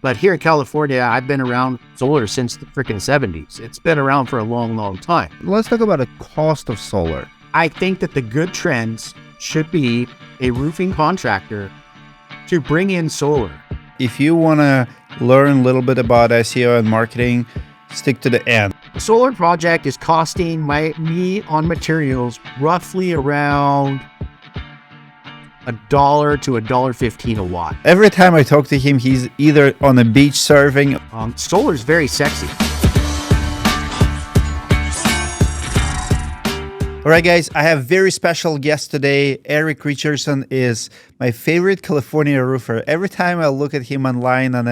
But here in California, I've been around solar since the freaking 70s. It's been around for a long, long time. Let's talk about the cost of solar. I think that the good trends should be a roofing contractor to bring in solar. If you want to learn a little bit about SEO and marketing, stick to the end. The solar project is costing me on materials roughly around $1 to $1.15 a watt. Every time I talk to him, he's either on a beach surfing. Solar is very sexy. All right, guys, I have a very special guest today. Richardson is my favorite California roofer. Every time I look at him online on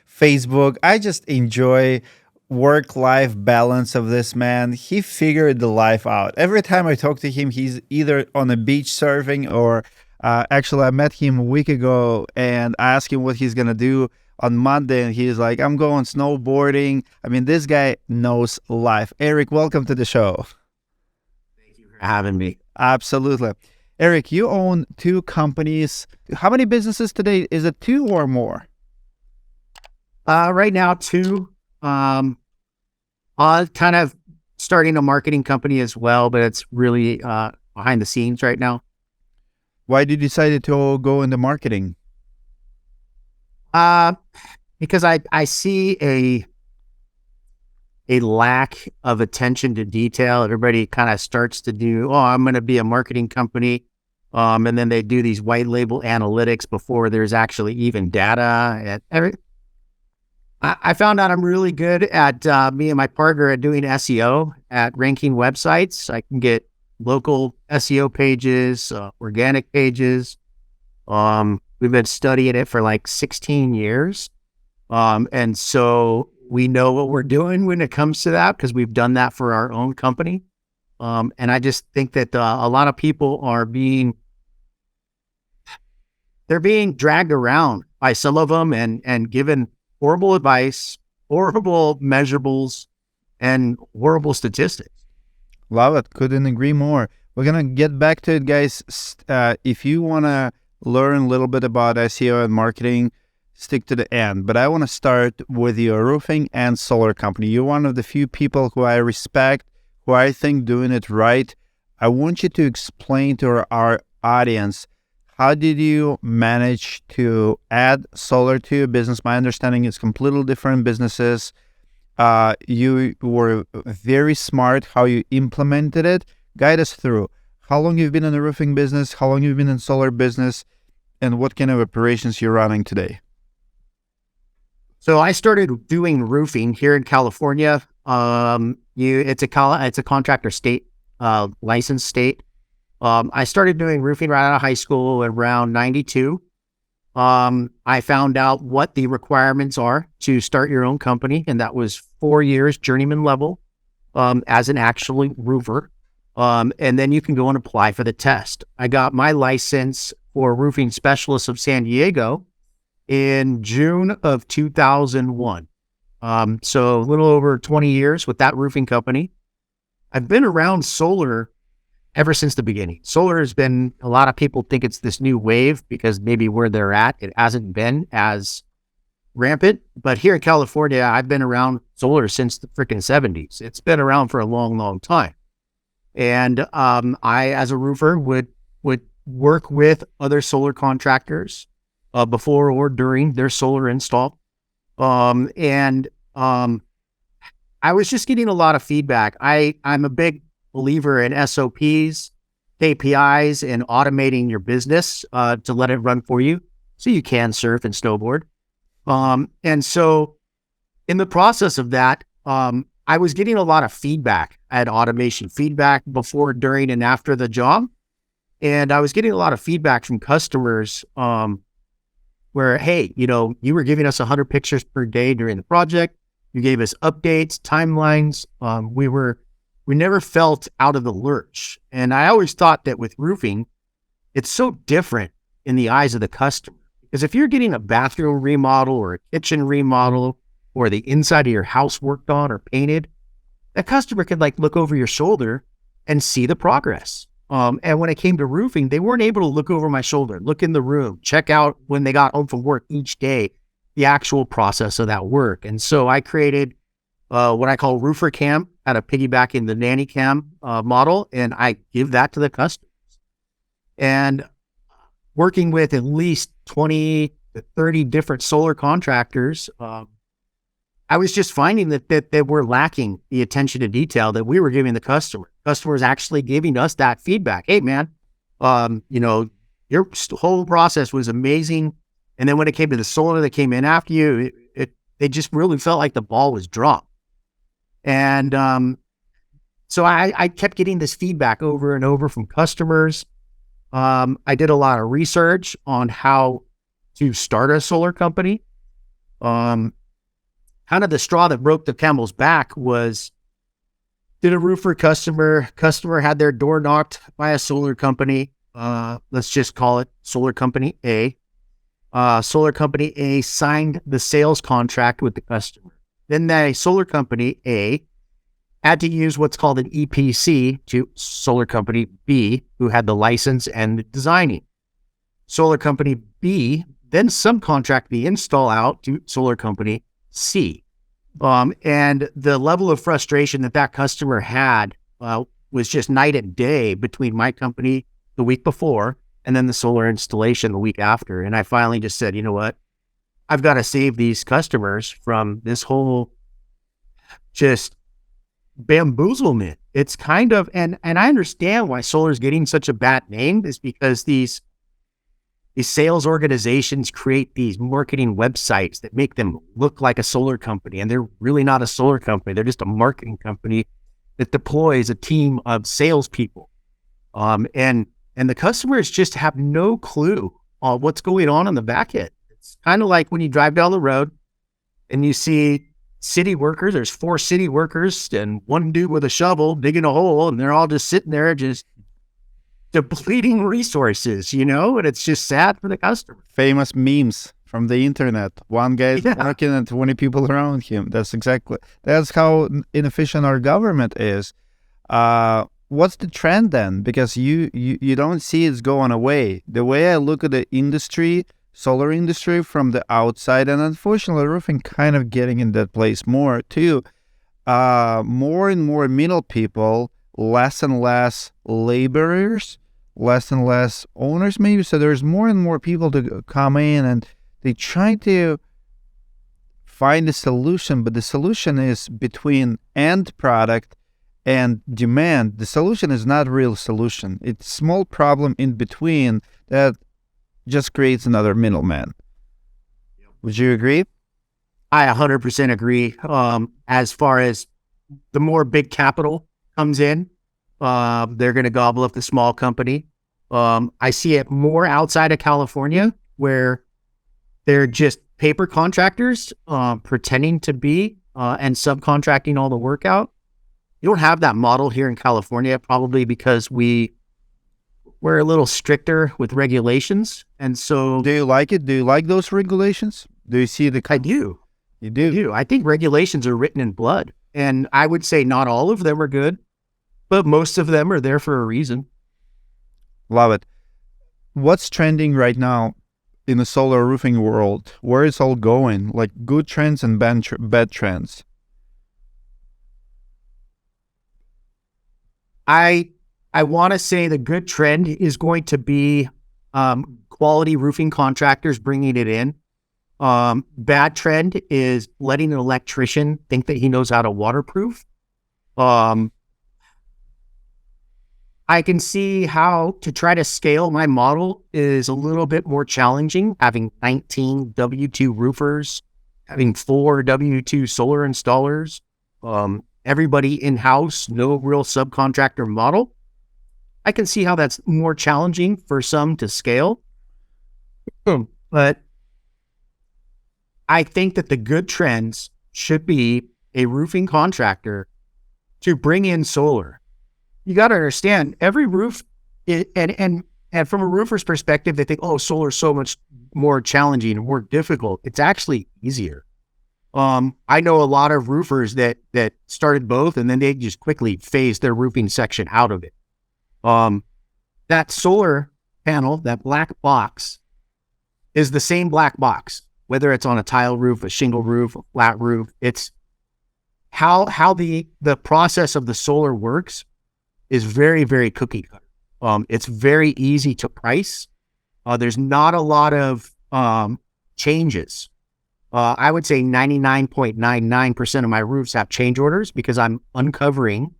Facebook, I just enjoy work-life balance of this man. He figured the life out. Every time I talk to him, he's either on a beach surfing or actually I met him a week ago and I asked him what he's going to do on Monday. And he's like, I'm going snowboarding. I mean, this guy knows life. Eric, welcome to the show. Having me. Absolutely. Eric, you own 2 companies. How many businesses today? Is it 2 or more? Right now, 2. Kind of starting a marketing company as well, but it's really behind the scenes right now. Why did you decide to go into marketing? Because I see a lack of attention to detail. Everybody kind of starts to do, I'm going to be a marketing company. And then they do these white label analytics before there's actually even data. I found out I'm really good at, me and my partner at doing SEO, at ranking websites. I can get local SEO pages, organic pages. We've been studying it for like 16 years. And so we know what we're doing when it comes to that because we've done that for our own company. And I just think that a lot of people are being dragged around by some of them and given horrible advice, horrible measurables, and horrible statistics. Love it. Couldn't agree more. We're going to get back to it, guys. If you want to learn a little bit about SEO and marketing, stick to the end. But I want to start with your roofing and solar company. You're one of the few people who I respect, who I think doing it right. I want you to explain to our audience, how did you manage to add solar to your business? My understanding is completely different businesses. You were very smart how you implemented it. Guide us through how long you've been in the roofing business, how long you've been in solar business, and what kind of operations you're running today. So I started doing roofing here in California. It's a contractor state, licensed state. I started doing roofing right out of high school around 92. I found out what the requirements are to start your own company, and that was 4 years journeyman level as an actual roofer. And then you can go and apply for the test. I got my license for roofing specialist of San Diego in June of 2001. So a little over 20 years with that roofing company. I've been around solar ever since the beginning. Solar has been, a lot of people think it's this new wave because maybe where they're at, it hasn't been as rampant. But here in California, I've been around solar since the freaking 70s. It's been around for a long, long time. And I, as a roofer, would work with other solar contractors before or during their solar install. I was just getting a lot of feedback. I'm a big believer in SOPs, KPIs, and automating your business to let it run for you so you can surf and snowboard. And so in the process of that, I was getting a lot of feedback. I had automation feedback before, during, and after the job. And I was getting a lot of feedback from customers where, hey, you were giving us 100 pictures per day during the project. You gave us updates, timelines. We never felt out of the lurch. And I always thought that with roofing, it's so different in the eyes of the customer. Because if you're getting a bathroom remodel or a kitchen remodel or the inside of your house worked on or painted, that customer could look over your shoulder and see the progress. And when it came to roofing, they weren't able to look over my shoulder, look in the room, check out when they got home from work each day, the actual process of that work. And so I created what I call roofer cam, out of piggybacking the nanny cam model, and I give that to the customers. And working with at least 20 to 30 different solar contractors, I was just finding that we're lacking the attention to detail that we were giving the customer. Customers actually giving us that feedback. Hey, man, your whole process was amazing. And then when it came to the solar that came in after you, they just really felt like the ball was dropped. And so I kept getting this feedback over and over from customers. I did a lot of research on how to start a solar company. Kind of the straw that broke the camel's back was, did a roofer customer had their door knocked by a solar company. Let's just call it Solar Company A. Solar Company A signed the sales contract with the customer. Then the Solar Company A had to use what's called an EPC to Solar Company B, who had the license and the designing. Solar Company B then subcontract the install out to Solar Company C. And the level of frustration that customer had was just night and day between my company the week before and then the solar installation the week after. And I finally just said, you know what? I've got to save these customers from this whole just bamboozlement. It's kind of, and I understand why solar is getting such a bad name, is because these sales organizations create these marketing websites that make them look like a solar company, and they're really not a solar company. They're just a marketing company that deploys a team of salespeople. And the customers just have no clue on what's going on the back end. It's kind of like when you drive down the road and you see city workers. There's 4 city workers and one dude with a shovel digging a hole, and they're all just sitting there just depleting resources, and it's just sad for the customer. Famous memes from the internet. One guy working and 20 people around him. That's how inefficient our government is. What's the trend then? Because you don't see it's going away. The way I look at the industry, solar industry from the outside, and unfortunately roofing kind of getting in that place more too. More and more middle people, less and less laborers, less and less owners maybe. So there's more and more people to come in and they try to find a solution, but the solution is between end product and demand. The solution is not a real solution. It's a small problem in between that just creates another middleman. Would you agree? I 100% agree. As far as the more big capital comes in, they're going to gobble up the small company. I see it more outside of California, where they're just paper contractors pretending to be and subcontracting all the work out. You don't have that model here in California, probably because we're a little stricter with regulations. And so, do you like it? Do you like those regulations? Do you see the? I do. You do? I do. I think regulations are written in blood. And I would say not all of them are good, but most of them are there for a reason. Love it. What's trending right now in the solar roofing world? Where is all going? Like good trends and bad trends? I want to say the good trend is going to be quality roofing contractors bringing it in. Bad trend is letting an electrician think that he knows how to waterproof. I can see how to try to scale my model is a little bit more challenging, having 19 W2 roofers, having 4 W2 solar installers, everybody in-house, no real subcontractor model. I can see how that's more challenging for some to scale. But I think that the good trends should be a roofing contractor to bring in solar. You got to understand, every roof, and from a roofer's perspective, they think, oh, solar is so much more challenging and more difficult. It's actually easier. I know a lot of roofers that started both, and then they just quickly phased their roofing section out of it. That solar panel, that black box, is the same black box. whether it's on a tile roof, a shingle roof, a flat roof. It's how the process of the solar works is very, very cookie cutter. It's very easy to price. There's not a lot of changes. I would say 99.99% of my roofs have change orders because I'm uncovering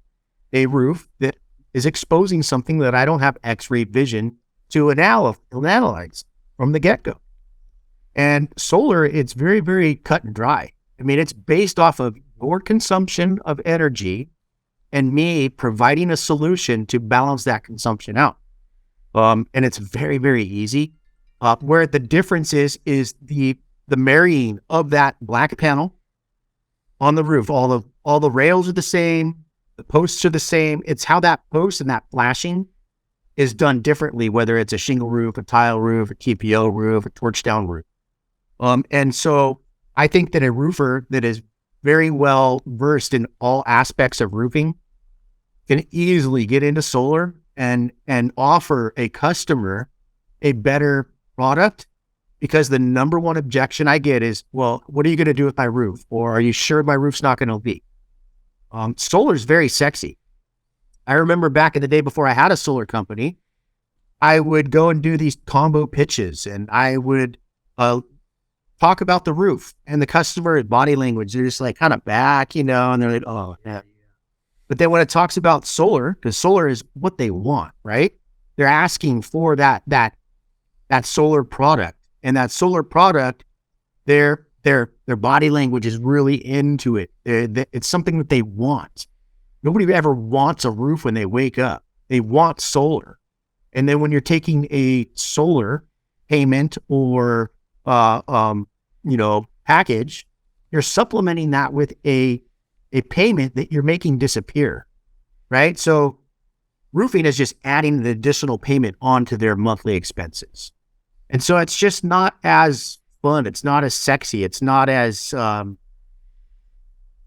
a roof that is exposing something that I don't have X-ray vision to analyze from the get-go. And solar, it's very, very cut and dry. I mean, it's based off of your consumption of energy and me providing a solution to balance that consumption out. And it's very, very easy. Where the difference is the marrying of that black panel on the roof. All the rails are the same. The posts are the same. It's how that post and that flashing is done differently, whether it's a shingle roof, a tile roof, a TPO roof, a torch down roof. And so I think that a roofer that is very well versed in all aspects of roofing can easily get into solar and offer a customer a better product, because the number one objection I get is, well, what are you going to do with my roof? Or are you sure my roof's not going to leak? Solar is very sexy. I remember back in the day before I had a solar company, I would go and do these combo pitches and I would talk about the roof, and the customer body language, they're just like kind of back, and they're like, oh, yeah. But then when it talks about solar, because solar is what they want, right? They're asking for that solar product, and that solar product, their body language is really into it. It's something that they want. Nobody ever wants a roof when they wake up. They want solar. And then when you're taking a solar payment or package, you're supplementing that with a payment that you're making disappear, right? So roofing is just adding the additional payment onto their monthly expenses. And so it's just not as fun. It's not as sexy. It's not as something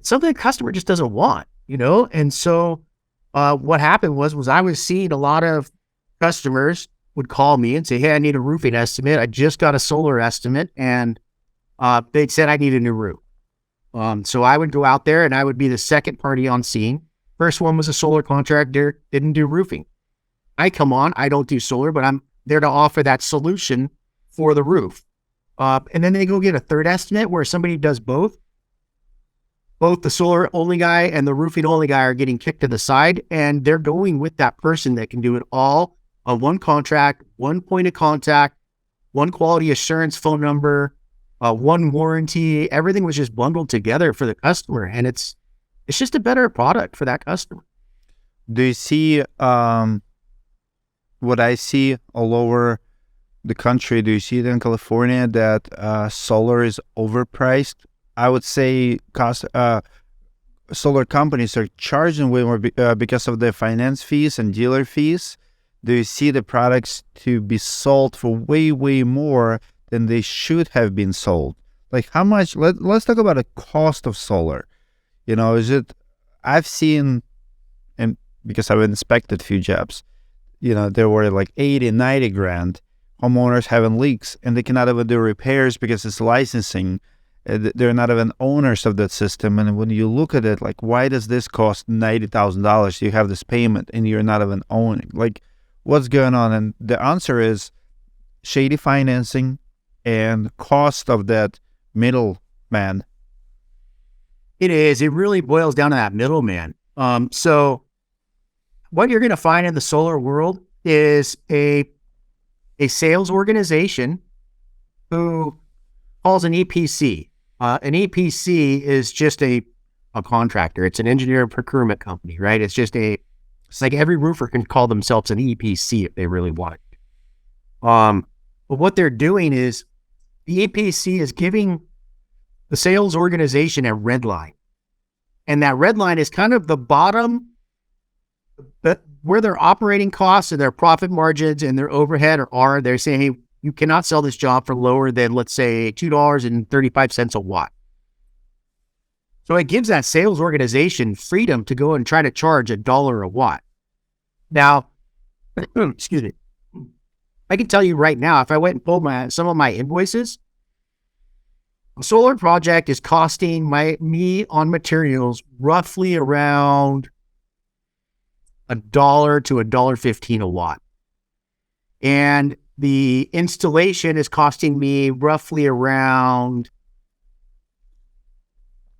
the customer just doesn't want, And so what happened was I was seeing a lot of customers would call me and say, hey, I need a roofing estimate. I just got a solar estimate, and they said I need a new roof. So I would go out there and I would be the second party on scene. First one was a solar contractor, didn't do roofing. I come on, I don't do solar, but I'm there to offer that solution for the roof. And then they go get a third estimate where somebody does both. Both the solar only guy and the roofing only guy are getting kicked to the side, and they're going with that person that can do it all on one contract, one point of contact, one quality assurance phone number, one warranty. Everything was just bundled together for the customer, and it's just a better product for that customer. Do you see what I see all over the country? Do you see it in California that solar is overpriced? I would say solar companies are charging way more because of the finance fees and dealer fees. Do you see the products to be sold for way, way more than they should have been sold? Like how much? Let's talk about the cost of solar. I've seen, and because I've inspected a few jobs, there were like 80, 90 grand. Homeowners having leaks and they cannot even do repairs because it's licensing. They're not even owners of that system. And when you look at it, like, why does this cost $90,000? You have this payment and you're not even owning. Like, what's going on? And the answer is shady financing and cost of that middleman. It is. It really boils down to that middleman. So what you're going to find in the solar world is a sales organization who calls an EPC. An EPC is just a contractor. It's an engineer procurement company, right? It's like every roofer can call themselves an EPC if they really want. But what they're doing is the EPC is giving the sales organization a red line. And that red line is kind of the bottom, but where their operating costs and their profit margins and their overhead are. They're saying, hey, you cannot sell this job for lower than, let's say, $2.35 a watt. So it gives that sales organization freedom to go and try to charge $1 a watt. Now, excuse me, I can tell you right now, if I went and pulled some of my invoices, A solar project is costing me on materials roughly around $1 to $1.15 a watt. And the installation is costing me roughly around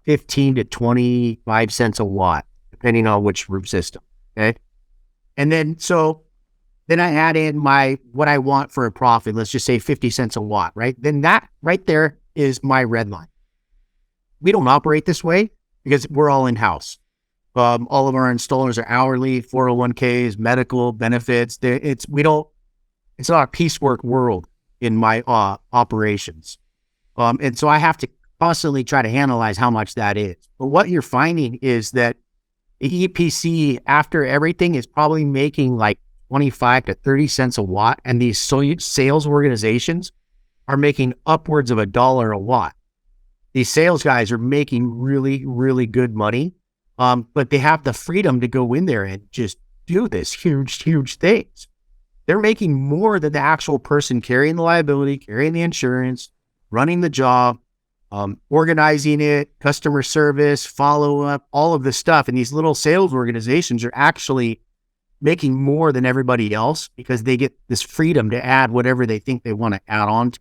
15 to 25 cents a watt, depending on which roof system. Okay. And then I add in what I want for a profit. Let's just say 50 cents a watt, right? Then that right there is my red line. We don't operate this way because we're all in-house. All of our installers are hourly, 401ks, medical benefits. It's not a piecework world in my operations. And so I have to constantly try to analyze how much that is. But what you're finding is that the EPC, after everything, is probably making like 25 to 30 cents a watt. And these sales organizations are making upwards of $1 a watt. These sales guys are making really, really good money. But they have the freedom to go in there and just do this huge, huge things. They're making more than the actual person carrying the liability, carrying the insurance, running the job, organizing it, customer service, follow-up, all of this stuff. And these little sales organizations are actually making more than everybody else because they get this freedom to add whatever they think they want to add on to.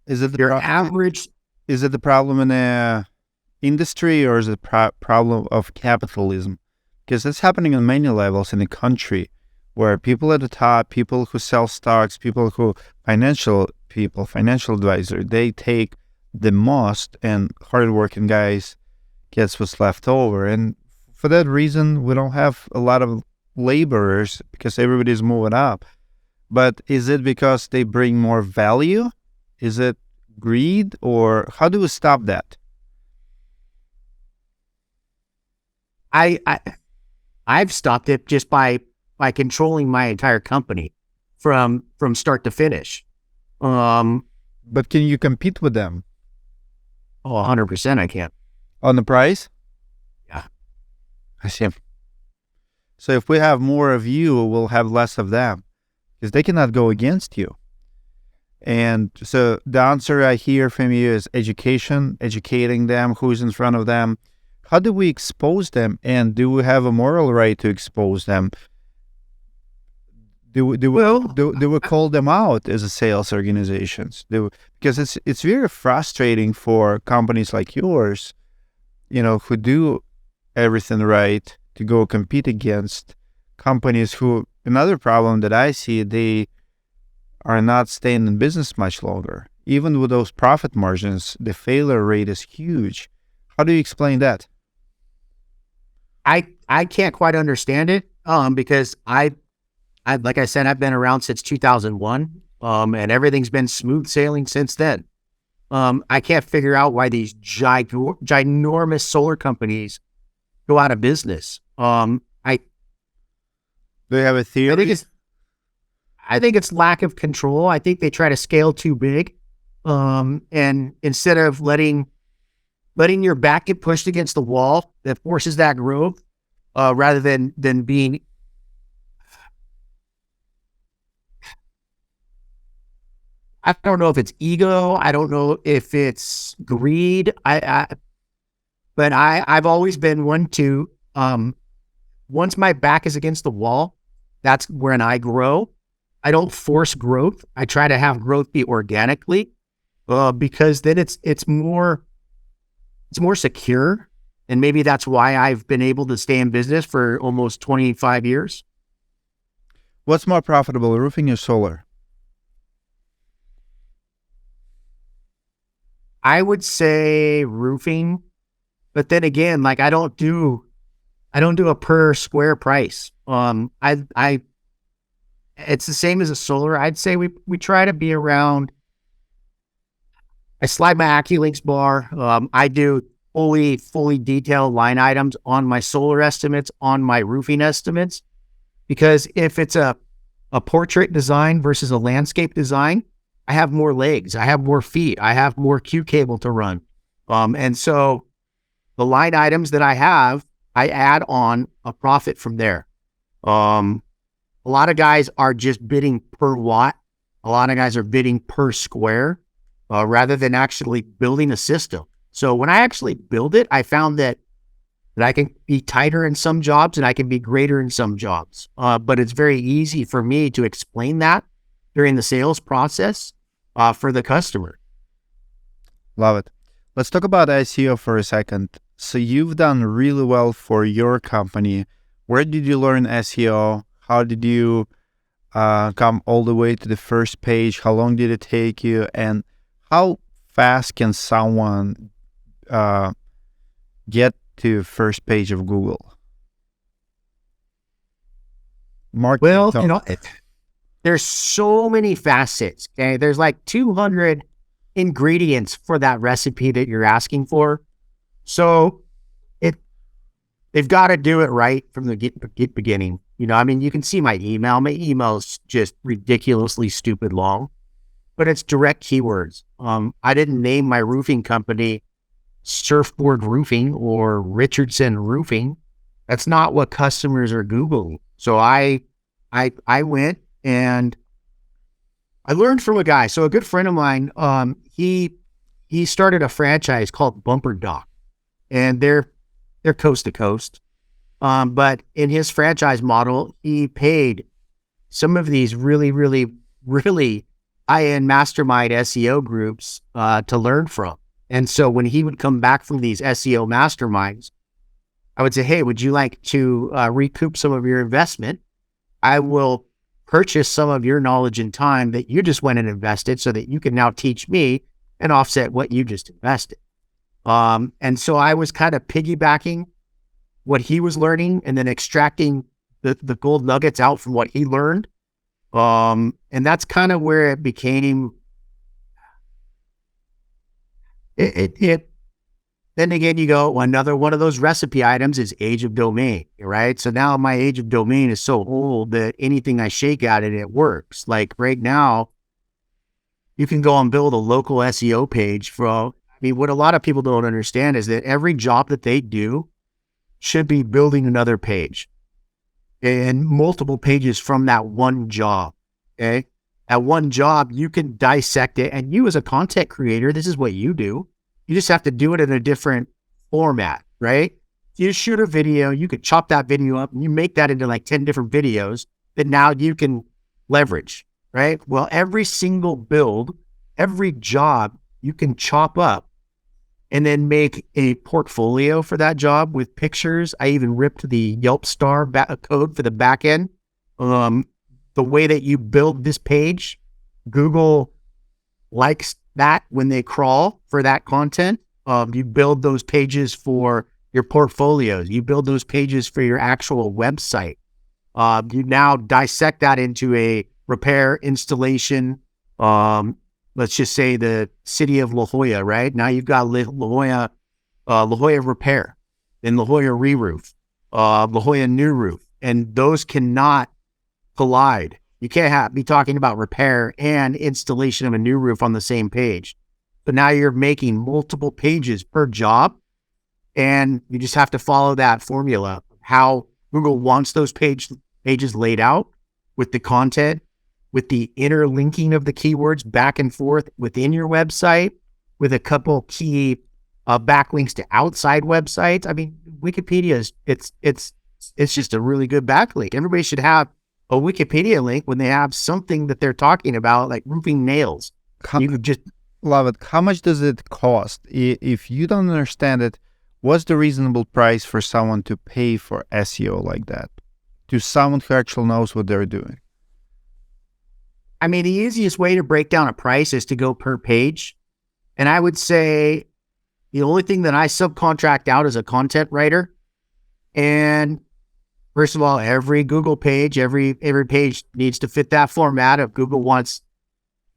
Is it Your average? Is it the problem in the industry, or is it a problem of capitalism? Because it's happening on many levels in the country, where people at the top, people who sell stocks, financial advisor, they take the most, and hardworking guys gets what's left over. And for that reason, we don't have a lot of laborers because everybody's moving up. But is it because they bring more value? Is it greed, or how do we stop that? I've stopped it just by controlling my entire company from start to finish. But can you compete with them? Oh, 100% I can. On the price? Yeah. I see. So if we have more of you, we'll have less of them because they cannot go against you. And so the answer I hear from you is education, educating them, who's in front of them. How do we expose them? And do we have a moral right to expose them? Do we call them out as a sales organizations? Because it's very frustrating for companies like yours, who do everything right, to go compete against companies who, another problem that I see, they are not staying in business much longer. Even with those profit margins, the failure rate is huge. How do you explain that? I can't quite understand it because I like I said, I've been around since 2001 and everything's been smooth sailing since then. I can't figure out why these ginormous solar companies go out of business. Do you have a theory? I think it's lack of control. I think they try to scale too big. And instead of letting your back get pushed against the wall that forces that growth, rather than being, I don't know if it's ego. I don't know if it's greed. But I've always been one to, once my back is against the wall, that's when I grow. I don't force growth. I try to have growth be organically, because then it's more secure. And maybe that's why I've been able to stay in business for almost 25 years. What's more profitable, roofing or solar? I would say roofing, but then again, like I don't do a per square price. It's the same as a solar. I'd say we try to be around. I slide my AccuLinks bar. I do fully detailed line items on my solar estimates, on my roofing estimates, because if it's a portrait design versus a landscape design, I have more legs, I have more feet, I have more Q cable to run. And so the line items that I have, I add on a profit from there. A lot of guys are just bidding per watt. A lot of guys are bidding per square. rather than actually building a system. So when I actually build it, I found that I can be tighter in some jobs and I can be greater in some jobs. But it's very easy for me to explain that during the sales process for the customer. Love it. Let's talk about SEO for a second. So you've done really well for your company. Where did you learn SEO? How did you come all the way to the first page? How long did it take you? And how fast can someone get to first page of Google? Well, there's so many facets. Okay, there's like 200 ingredients for that recipe that you're asking for. So they've got to do it right from the beginning. I mean, you can see my email. My email is just ridiculously stupid long, but it's direct keywords. I didn't name my roofing company Surfboard Roofing or Richardson Roofing. That's not what customers are Googling. So I went and I learned from a guy. So a good friend of mine, he started a franchise called Bumper Dock, and they're coast to coast. But in his franchise model, he paid some of these really, really, really high-end mastermind SEO groups to learn from. And so when he would come back from these SEO masterminds, I would say, hey, would you like to recoup some of your investment? I will purchase some of your knowledge and time that you just went and invested so that you can now teach me and offset what you just invested. And so I was kind of piggybacking what he was learning and then extracting the gold nuggets out from what he learned. And that's kind of where it became, then again, you go, another one of those recipe items is age of domain, right? So now my age of domain is so old that anything I shake at it works. Like right now, you can go and build a local SEO page what a lot of people don't understand is that every job that they do should be building another page and multiple pages from that one job, okay? At one job, you can dissect it, and you as a content creator, this is what you do. You just have to do it in a different format, right? You shoot a video, you could chop that video up and you make that into like 10 different videos that now you can leverage, right? Well, every single build, every job you can chop up and then make a portfolio for that job with pictures. I even ripped the Yelp star code for the back end. The way that you build this page, Google likes that when they crawl for that content. You build those pages for your portfolios. You build those pages for your actual website. You now dissect that into a repair, installation. Let's just say the city of La Jolla, right? Now you've got La Jolla repair, then La Jolla re-roof, La Jolla new roof, and those cannot collide. You can't be talking about repair and installation of a new roof on the same page. But now you're making multiple pages per job, and you just have to follow that formula, how Google wants those pages laid out with the content, with the interlinking of the keywords back and forth within your website, with a couple key backlinks to outside websites. I mean, Wikipedia it's just a really good backlink. Everybody should have a Wikipedia link when they have something that they're talking about, like roofing nails. You could just love it. How much does it cost? If you don't understand it, what's the reasonable price for someone to pay for SEO like that? To someone who actually knows what they're doing? I mean, the easiest way to break down a price is to go per page. And I would say the only thing that I subcontract out is a content writer. And first of all, every Google page, every page needs to fit that format of Google wants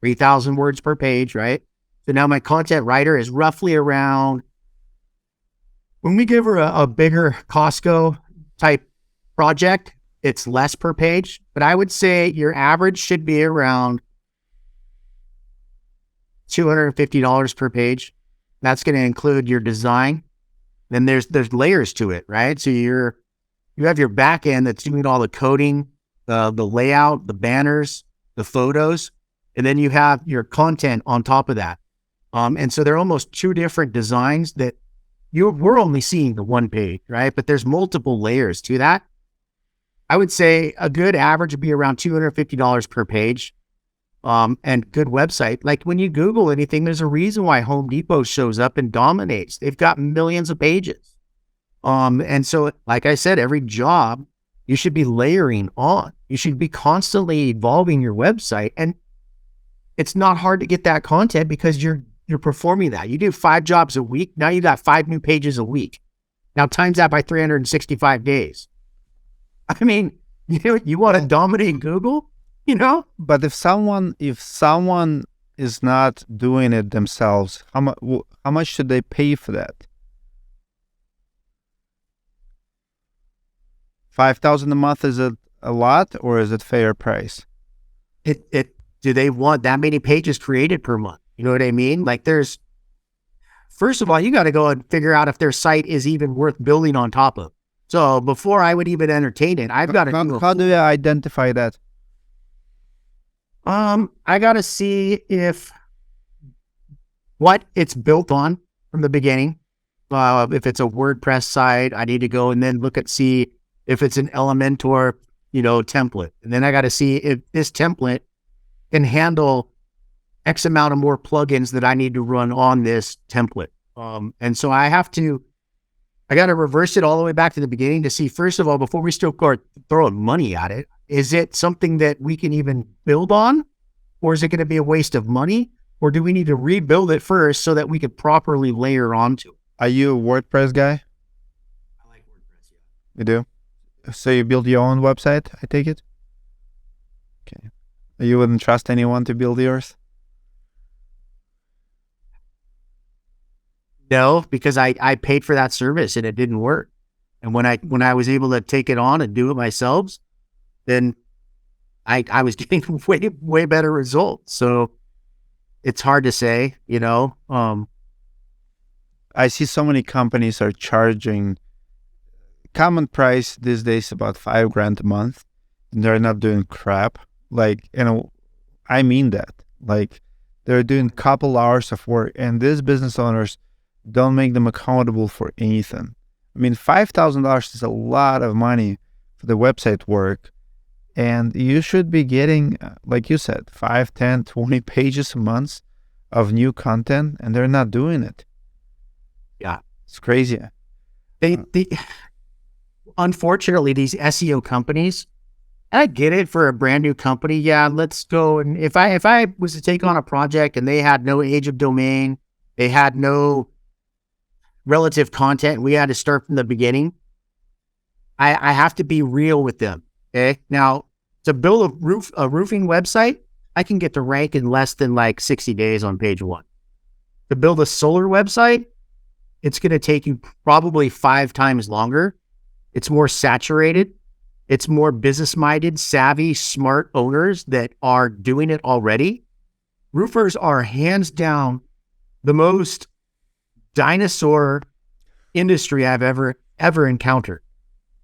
3,000 words per page, right? So now my content writer is roughly around, when we give her a bigger Costco type project, it's less per page, but I would say your average should be around $250 per page. That's going to include your design. Then there's layers to it, right? So you have your back end that's doing all the coding, the layout, the banners, the photos, and then you have your content on top of that. And so they're almost two different designs that we're only seeing the one page, right? But there's multiple layers to that. I would say a good average would be around $250 per page. And good website. Like when you Google anything, there's a reason why Home Depot shows up and dominates. They've got millions of pages. And so, like I said, every job you should be layering on. You should be constantly evolving your website. And it's not hard to get that content because you're performing that. You do 5 jobs a week. Now you got 5 new pages a week. Now times that by 365 days. I mean, you want to dominate Google, But if someone is not doing it themselves, how much should they pay for that? 5,000 a month, is it a lot or is it fair price? Do they want that many pages created per month? You know what I mean? Like first of all, you got to go and figure out if their site is even worth building on top of. So before I would even entertain it, I've got to How do you identify that? I got to see what it's built on from the beginning. If it's a WordPress site, I need to go and then see if it's an Elementor, template. And then I got to see if this template can handle X amount of more plugins that I need to run on this template. And so I got to reverse it all the way back to the beginning to see, first of all, before we still start throwing money at it, is it something that we can even build on? Or is it going to be a waste of money? Or do we need to rebuild it first so that we could properly layer onto it? Are you a WordPress guy? I like WordPress, yeah. You do? So you build your own website, I take it? Okay. You wouldn't trust anyone to build yours? No, because I paid for that service and it didn't work. And when I was able to take it on and do it myself, then I was getting way better results. So it's hard to say, I see so many companies are charging common price these days about $5,000 a month, and they're not doing crap. Like, I mean that. Like, they're doing couple hours of work, and these business owners don't make them accountable for anything. I mean, $5,000 is a lot of money for the website work, and you should be getting, like you said, 5, 10, 20 pages a month of new content, and they're not doing it. Yeah. It's crazy. Unfortunately, these SEO companies, I get it for a brand new company. Yeah, let's go. And if I was to take on a project and they had no age of domain, they had no relative content, we had to start from the beginning, I have to be real with them. Okay. Now, to build a roofing website, I can get to rank in less than like 60 days on page 1. To build a solar website, it's going to take you probably 5 times longer. It's more saturated. It's more business-minded, savvy, smart owners that are doing it already. Roofers are hands down the most dinosaur industry I've ever encountered.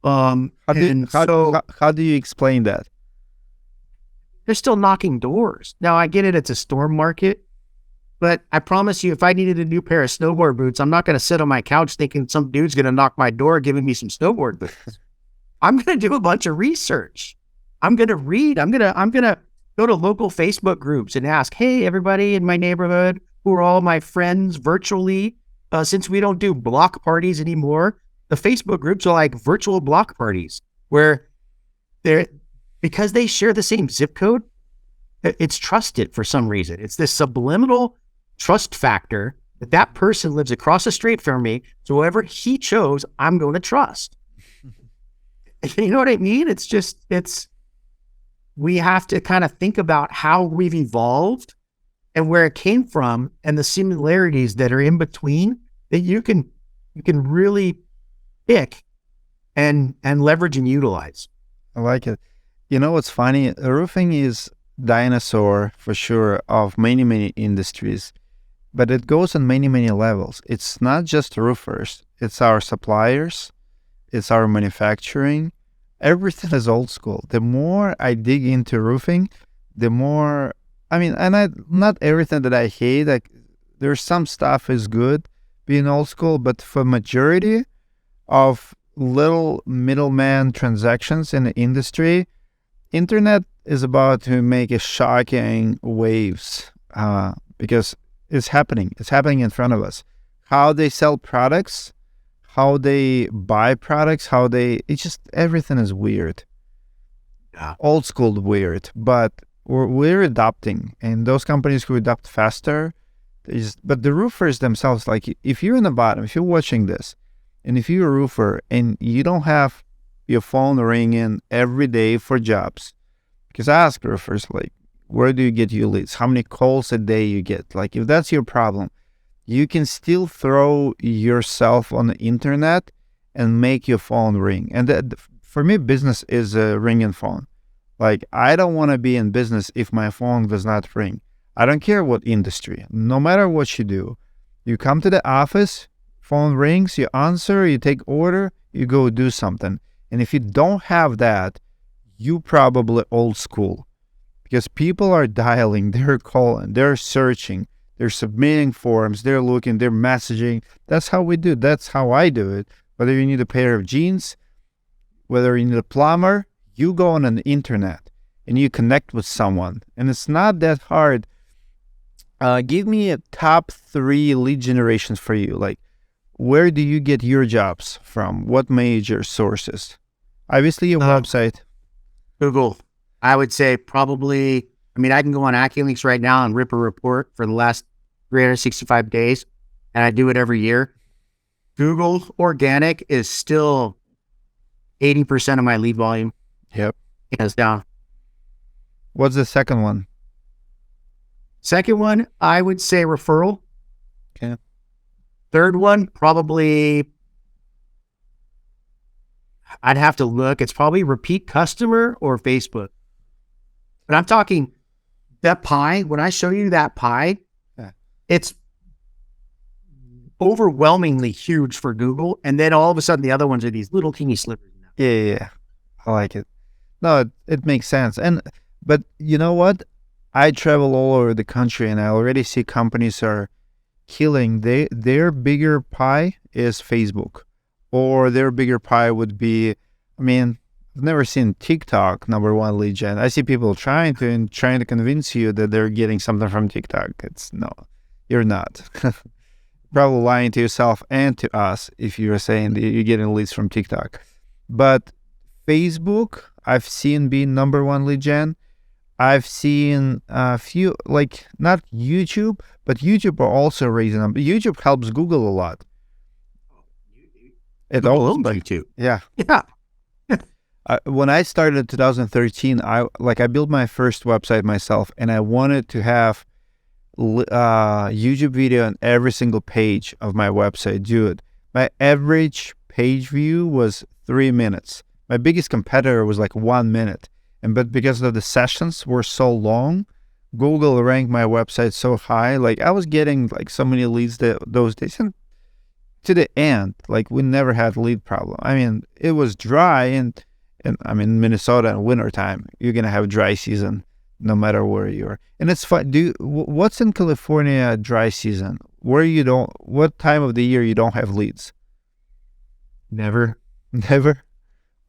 How do you explain that? They're still knocking doors. Now, I get it. It's a storm market. But I promise you, if I needed a new pair of snowboard boots, I'm not going to sit on my couch thinking some dude's going to knock my door giving me some snowboard boots. I'm going to do a bunch of research. I'm going to read. I'm going to go to local Facebook groups and ask, hey, everybody in my neighborhood who are all my friends virtually, since we don't do block parties anymore, the Facebook groups are like virtual block parties where because they share the same zip code, it's trusted for some reason. It's this subliminal trust factor that person lives across the street from me. So whoever he chose, I'm going to trust. You know what I mean? We have to kind of think about how we've evolved and where it came from and the similarities that are in between that you can really pick and leverage and utilize. I like it. You know what's funny? Roofing is dinosaur for sure of many industries, but it goes on many levels. It's not just roofers. It's our suppliers. It's our manufacturing. Everything is old school. The more I dig into roofing, the more, not everything that I hate, like there's some stuff is good being old school, but for majority of little middleman transactions in the industry, internet is about to make a shocking waves because it's happening. It's happening in front of us. How they sell products, how they buy products, it's just everything is weird. Yeah. Old school weird, but we're adopting, and those companies who adopt faster, but the roofers themselves, like if you're in the bottom, if you're watching this, and if you're a roofer and you don't have your phone ringing every day for jobs, because I ask roofers, like, where do you get your leads? How many calls a day you get? Like, if that's your problem, you can still throw yourself on the internet and make your phone ring. And for me, business is a ringing phone. Like, I don't want to be in business if my phone does not ring. I don't care what industry, no matter what you do. You come to the office, phone rings, you answer, you take order, you go do something. And if you don't have that, you probably old school, because people are dialing, they're calling, they're searching, they're submitting forms, they're looking, they're messaging. That's how we do it. That's how I do it. Whether you need a pair of jeans, whether you need a plumber, you go on the internet and you connect with someone. And it's not that hard. Give me a top 3 lead generations for you. Like, where do you get your jobs from? What major sources? Obviously, your website. Google. I would say probably, I can go on AccuLinks right now and rip a report for the last 365 days, and I do it every year. Google organic is still 80% of my lead volume. Yep. Hands down. What's the second one? Second one, I would say referral. Okay. Third one, probably, I'd have to look. It's probably repeat customer or Facebook. But I'm talking that pie. When I show you that pie, it's overwhelmingly huge for Google. And then all of a sudden, the other ones are these little teeny slivers. Yeah. I like it. No, it makes sense. But you know what? I travel all over the country, and I already see companies are killing. Their bigger pie is Facebook, or their bigger pie would be, I've never seen TikTok #1 lead gen. I see people trying to convince you that they're getting something from TikTok. No, you're not. Probably lying to yourself and to us if you're saying that you're getting leads from TikTok. But Facebook, I've seen being #1 lead gen. I've seen a few, like, not YouTube, but YouTube are also raising them. YouTube helps Google a lot. It all YouTube. Yeah. Yeah. When I started in 2013, I built my first website myself, and I wanted to have YouTube video on every single page of my website. Dude, my average page view was 3 minutes. My biggest competitor was like 1 minute. But because of the sessions were so long, Google ranked my website so high. Like, I was getting like so many leads those days. And to the end, like, we never had lead problem. It was dry, and Minnesota in wintertime, you're gonna have dry season no matter where you are. And it's fun. What's in California dry season? What time of the year you don't have leads? Never.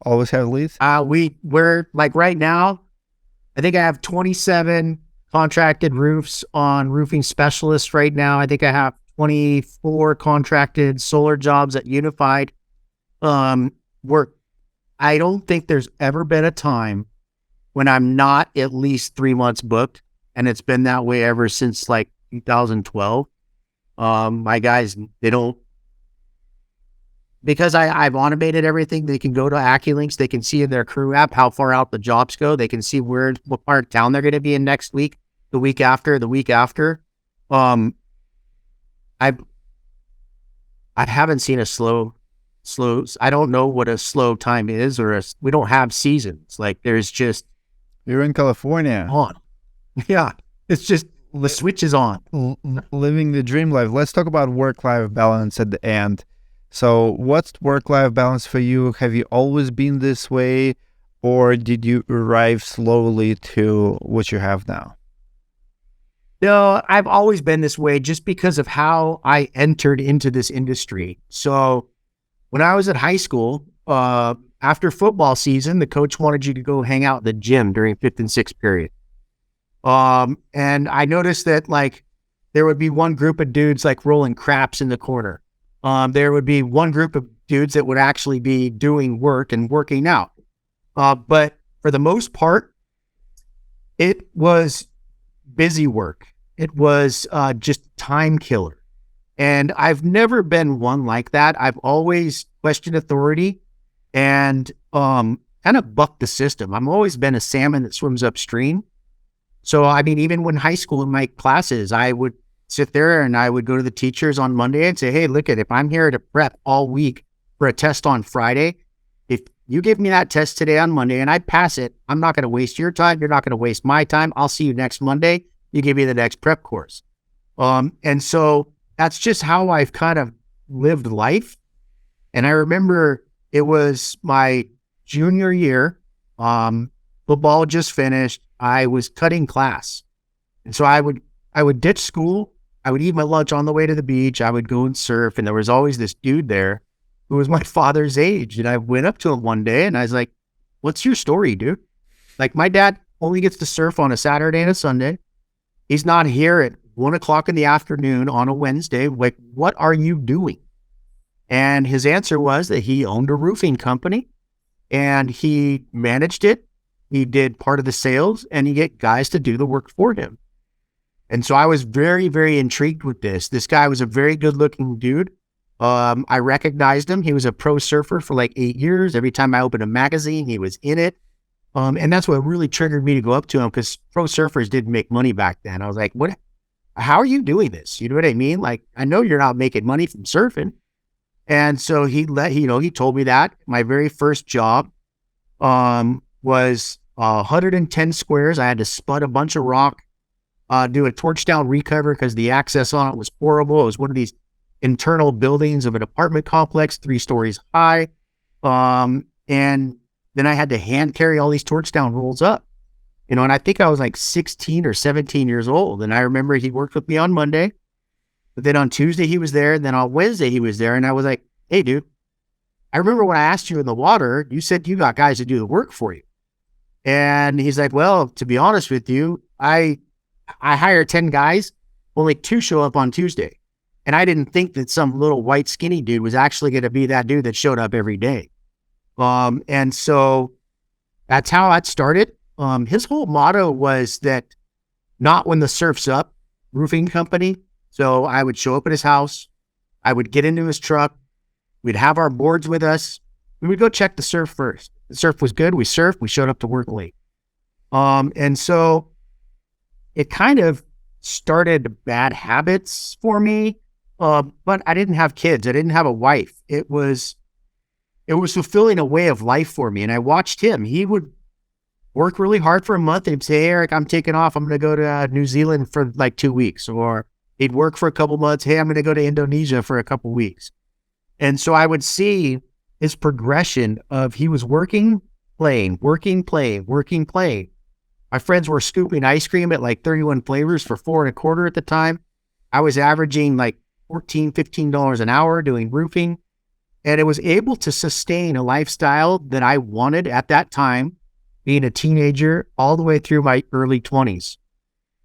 Always have leads? We're like right now, I think I have 27 contracted roofs on Roofing Specialists right now. I think I have 24 contracted solar jobs at Unified. I don't think there's ever been a time when I'm not at least 3 months booked, and it's been that way ever since like 2012. My guys, they don't, because I've automated everything. They can go to AccuLinks. They can see in their crew app how far out the jobs go. They can see what part of town they're going to be in next week, the week after, the week after. I haven't seen a slow. I don't know what a slow time is, we don't have seasons. Like, there's just. You're in California. On. Yeah. It's just the switch is on. Living the dream life. Let's talk about work-life balance at the end. So what's work-life balance for you? Have you always been this way, or did you arrive slowly to what you have now? No, I've always been this way just because of how I entered into this industry. So when I was at high school, after football season, the coach wanted you to go hang out in the gym during fifth and sixth period. And I noticed that like there would be one group of dudes like rolling craps in the corner. There would be one group of dudes that would actually be doing work and working out. But for the most part, it was busy work. It was just time killer. And I've never been one like that. I've always questioned authority and kind of bucked the system. I've always been a salmon that swims upstream. So, I mean, even when high school in my classes, I would sit there and I would go to the teachers on Monday and say, hey, look at if I'm here to prep all week for a test on Friday, if you give me that test today on Monday and I pass it, I'm not going to waste your time. You're not going to waste my time. I'll see you next Monday. You give me the next prep course. And so that's just how I've kind of lived life. And I remember it was my junior year. Football just finished. I was cutting class. And so I would ditch school. I would eat my lunch on the way to the beach. I would go and surf. And there was always this dude there who was my father's age. And I went up to him one day and I was like, what's your story, dude? Like my dad only gets to surf on a Saturday and a Sunday. He's not here at 1:00 in the afternoon on a Wednesday. Like, what are you doing? And his answer was that he owned a roofing company and he managed it. He did part of the sales and he get guys to do the work for him. And so I was very, very intrigued with this. This guy was a very good looking dude. I recognized him. He was a pro surfer for like 8 years. Every time I opened a magazine, he was in it. And that's what really triggered me to go up to him because pro surfers didn't make money back then. I was like, what, how are you doing this? You know what I mean? Like, I know you're not making money from surfing. And so he told me that my very first job, was 110 squares. I had to spud a bunch of rock, do a torch down recover because the access on it was horrible. It was one of these internal buildings of an apartment complex, 3 stories high. And then I had to hand carry all these torch down rolls up, and I think I was like 16 or 17 years old. And I remember he worked with me on Monday, but then on Tuesday he was there. And then on Wednesday he was there. And I was like, hey dude, I remember when I asked you in the water, you said you got guys to do the work for you. And he's like, well, to be honest with you, I hire 10 guys, only 2 show up on Tuesday. And I didn't think that some little white skinny dude was actually going to be that dude that showed up every day. And so that's how it started. His whole motto was that not when the surf's up, roofing company. So I would show up at his house. I would get into his truck. We'd have our boards with us. We would go check the surf first. The surf was good. We surfed. We showed up to work late. And so it kind of started bad habits for me. But I didn't have kids. I didn't have a wife. It was fulfilling a way of life for me. And I watched him. He would work really hard for a month. He'd say, hey, Eric, I'm taking off. I'm going to go to New Zealand for like 2 weeks. Or he'd work for a couple months. Hey, I'm going to go to Indonesia for a couple weeks. And so I would see his progression of he was working, playing, working, playing, working, playing. My friends were scooping ice cream at like 31 flavors for $4.25 at the time. I was averaging like $14, $15 an hour doing roofing. And it was able to sustain a lifestyle that I wanted at that time, being a teenager all the way through my early 20s.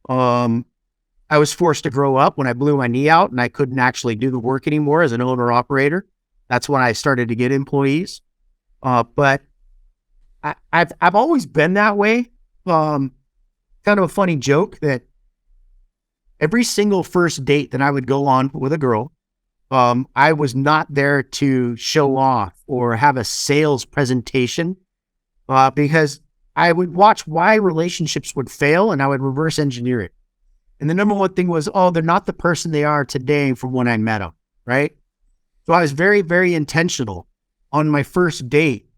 I was forced to grow up when I blew my knee out and I couldn't actually do the work anymore as an owner operator. That's when I started to get employees. But I've always been that way. Kind of a funny joke that every single first date that I would go on with a girl, I was not there to show off or have a sales presentation, because I would watch why relationships would fail and I would reverse engineer it. And the number one thing was, oh, they're not the person they are today from when I met them, right? So I was very, very intentional on my first date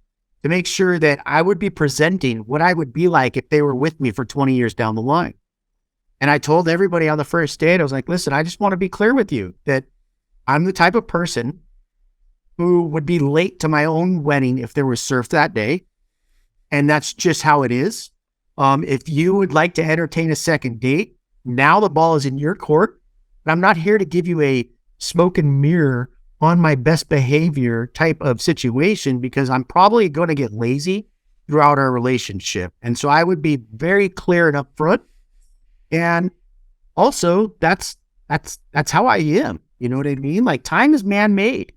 to make sure that I would be presenting what I would be like if they were with me for 20 years down the line. And I told everybody on the first date, I was like, listen, I just want to be clear with you that I'm the type of person who would be late to my own wedding if there was surf that day. And that's just how it is. If you would like to entertain a second date, Now the ball is in your court. And I'm not here to give you a smoke and mirror on my best behavior type of situation, because I'm probably going to get lazy throughout our relationship. And so I would be very clear and upfront. And also that's how I am. You know what I mean? Like, time is man-made.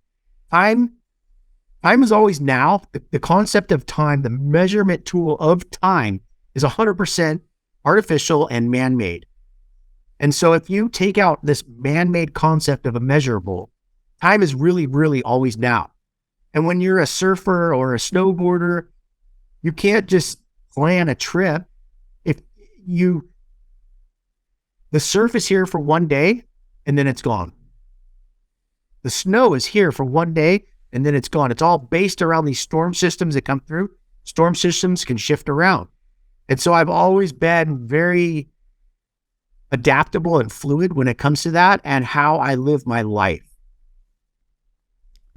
Time is always now. The concept of time, the measurement tool of time, is 100% artificial and man-made. And so if you take out this man-made concept of a measurable, time is really, really always now. And when you're a surfer or a snowboarder, you can't just plan a trip. The surf is here for one day and then it's gone. The snow is here for one day and then it's gone. It's all based around these storm systems that come through. Storm systems can shift around. And so I've always been very adaptable and fluid when it comes to that and how I live my life.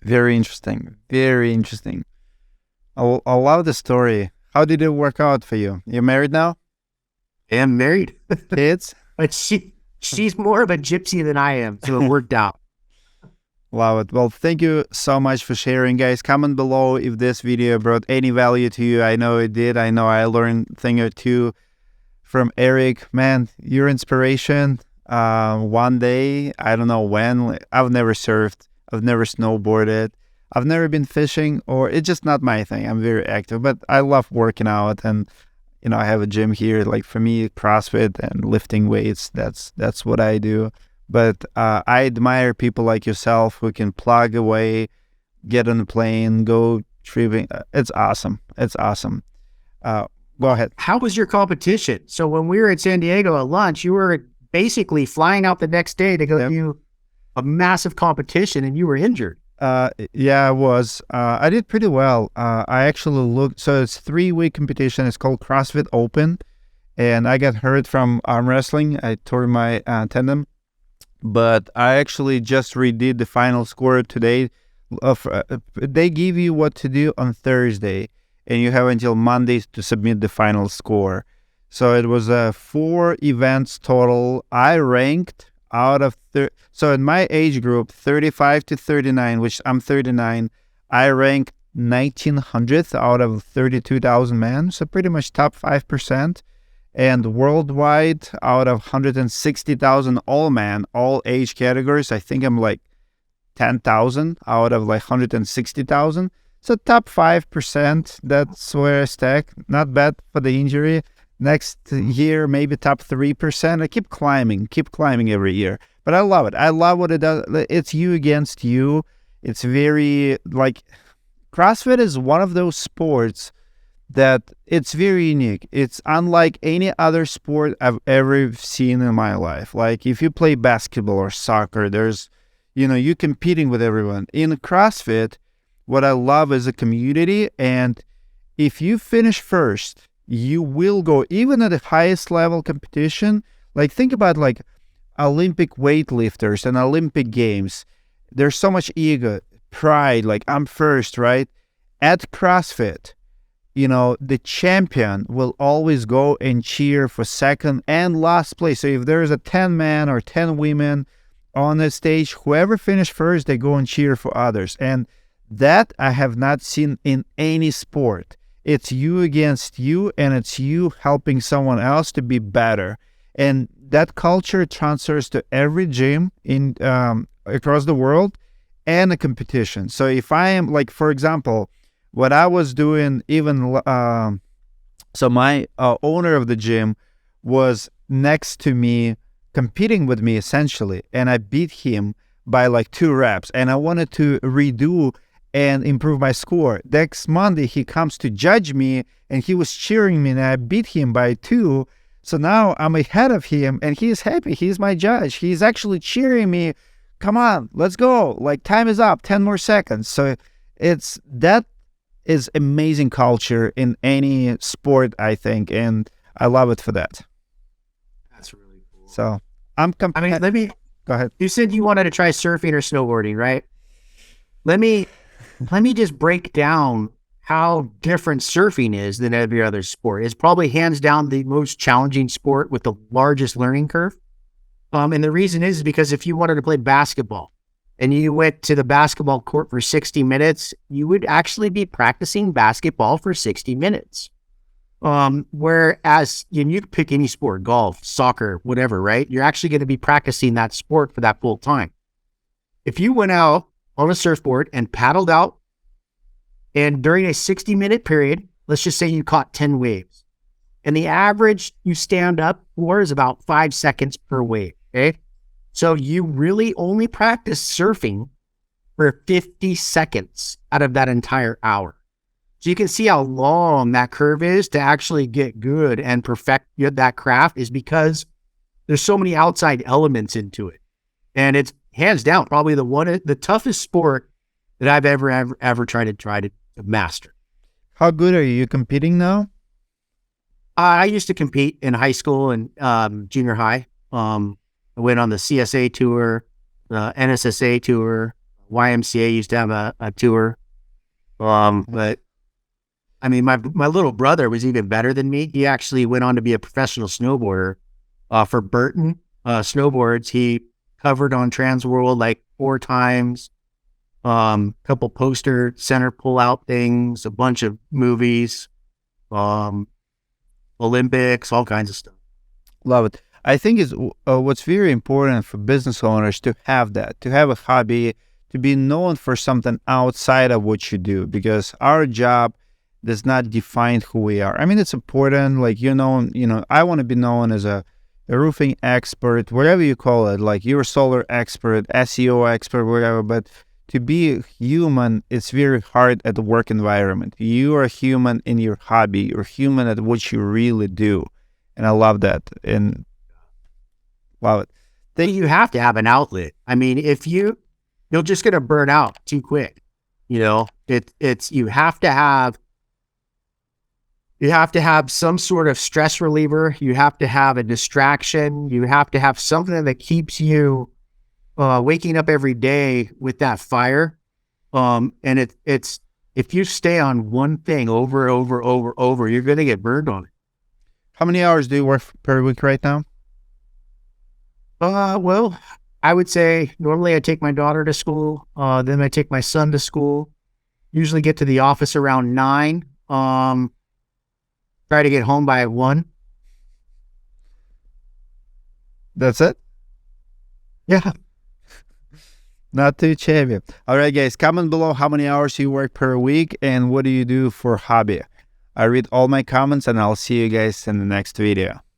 Very interesting. Very interesting. I love the story. How did it work out for you? You're married now? I am married. Kids? But she's more of a gypsy than I am, so it worked out. Love it. Well, thank you so much for sharing, guys. Comment below if this video brought any value to you. I know it did. I know I learned a thing or two from Eric. Man, your inspiration. One day, I don't know when, I've never surfed. I've never snowboarded. I've never been fishing, or it's just not my thing. I'm very active, but I love working out, and I have a gym here. Like, for me, CrossFit and lifting weights, that's what I do. But I admire people like yourself who can plug away, get on a plane, go tripping. It's awesome. It's awesome. Go ahead. How was your competition? So when we were in San Diego at lunch, you were basically flying out the next day to go do a massive competition, and you were injured. Yeah, I was. I did pretty well. I actually looked. So it's 3-week competition. It's called CrossFit Open, and I got hurt from arm wrestling. I tore my tendon, but I actually just redid the final score today. They give you what to do on Thursday, and you have until Monday to submit the final score. So it was 4 events total. I ranked out of so in my age group, 35 to 39, which I'm 39, I ranked 1900th out of 32,000 men, so pretty much top 5%. And worldwide, out of 160,000 all men, all age categories, I think I'm like 10,000 out of like 160,000. So top 5%, that's where I stack. Not bad for the injury. Next year, maybe top 3%. I keep climbing every year. But I love it. I love what it does. It's you against you. It's very, like, CrossFit is one of those sports that it's very unique. It's unlike any other sport I've ever seen in my life. Like, if you play basketball or soccer, there's, you're competing with everyone. In CrossFit, what I love is a community. And if you finish first, you will go, even at the highest level competition. Like, think about like Olympic weightlifters and Olympic games. There's so much ego, pride, like I'm first, right? At CrossFit, the champion will always go and cheer for second and last place. So if there's a 10 men or 10 women on the stage, whoever finished first, they go and cheer for others. And that I have not seen in any sport. It's you against you, and it's you helping someone else to be better. And that culture transfers to every gym in across the world and a competition. So if I am, like, for example, what I was doing, even so my owner of the gym was next to me, competing with me essentially, and I beat him by like 2 reps, and I wanted to redo and improve my score. Next Monday, he comes to judge me, and he was cheering me, and I beat him by 2. So now I'm ahead of him, and he's happy. He's my judge. He's actually cheering me. Come on, let's go. Like, time is up, 10 more seconds. So that is amazing culture in any sport, I think, and I love it for that. That's really cool. So go ahead. You said you wanted to try surfing or snowboarding, right? Let me just break down how different surfing is than every other sport. It's probably hands down the most challenging sport with the largest learning curve. And the reason is because if you wanted to play basketball and you went to the basketball court for 60 minutes, you would actually be practicing basketball for 60 minutes. Whereas you can pick any sport, golf, soccer, whatever, right? You're actually going to be practicing that sport for that full time. If you went out on a surfboard and paddled out, and during a 60-minute period, let's just say you caught 10 waves, and the average you stand up for is about 5 seconds per wave, okay? So you really only practice surfing for 50 seconds out of that entire hour. So you can see how long that curve is to actually get good and perfect that craft, is because there's so many outside elements into it. And it's hands down probably the toughest sport that I've ever tried to master. How good are you? You competing now? I used to compete in high school and junior high. I went on the CSA tour, the NSSA tour, YMCA used to have a tour. But I mean, my little brother was even better than me. He actually went on to be a professional snowboarder for Burton Snowboards. He covered on Trans World like 4 times, couple poster center pull-out things, a bunch of movies, Olympics, all kinds of stuff. Love it. I think is what's very important for business owners to have that, to have a hobby, to be known for something outside of what you do, because our job does not define who we are. I mean, it's important, like, I want to be known as a roofing expert, whatever you call it, like you're a solar expert, SEO expert, whatever, but to be human, it's very hard at the work environment. You are human in your hobby, you're human at what you really do. And I love that. And love it. You have to have an outlet. I mean, if you're just going to burn out too quick. You have to have some sort of stress reliever. You have to have a distraction. You have to have something that keeps you waking up every day with that fire. And it's if you stay on one thing over, you're going to get burned on it. How many hours do you work per week right now? Well, I would say normally I take my daughter to school. Then I take my son to school. Usually get to the office around 9. Try to get home by 1. That's it? Yeah. Not too shabby. All right, guys, comment below how many hours you work per week and what do you do for hobby. I read all my comments and I'll see you guys in the next video.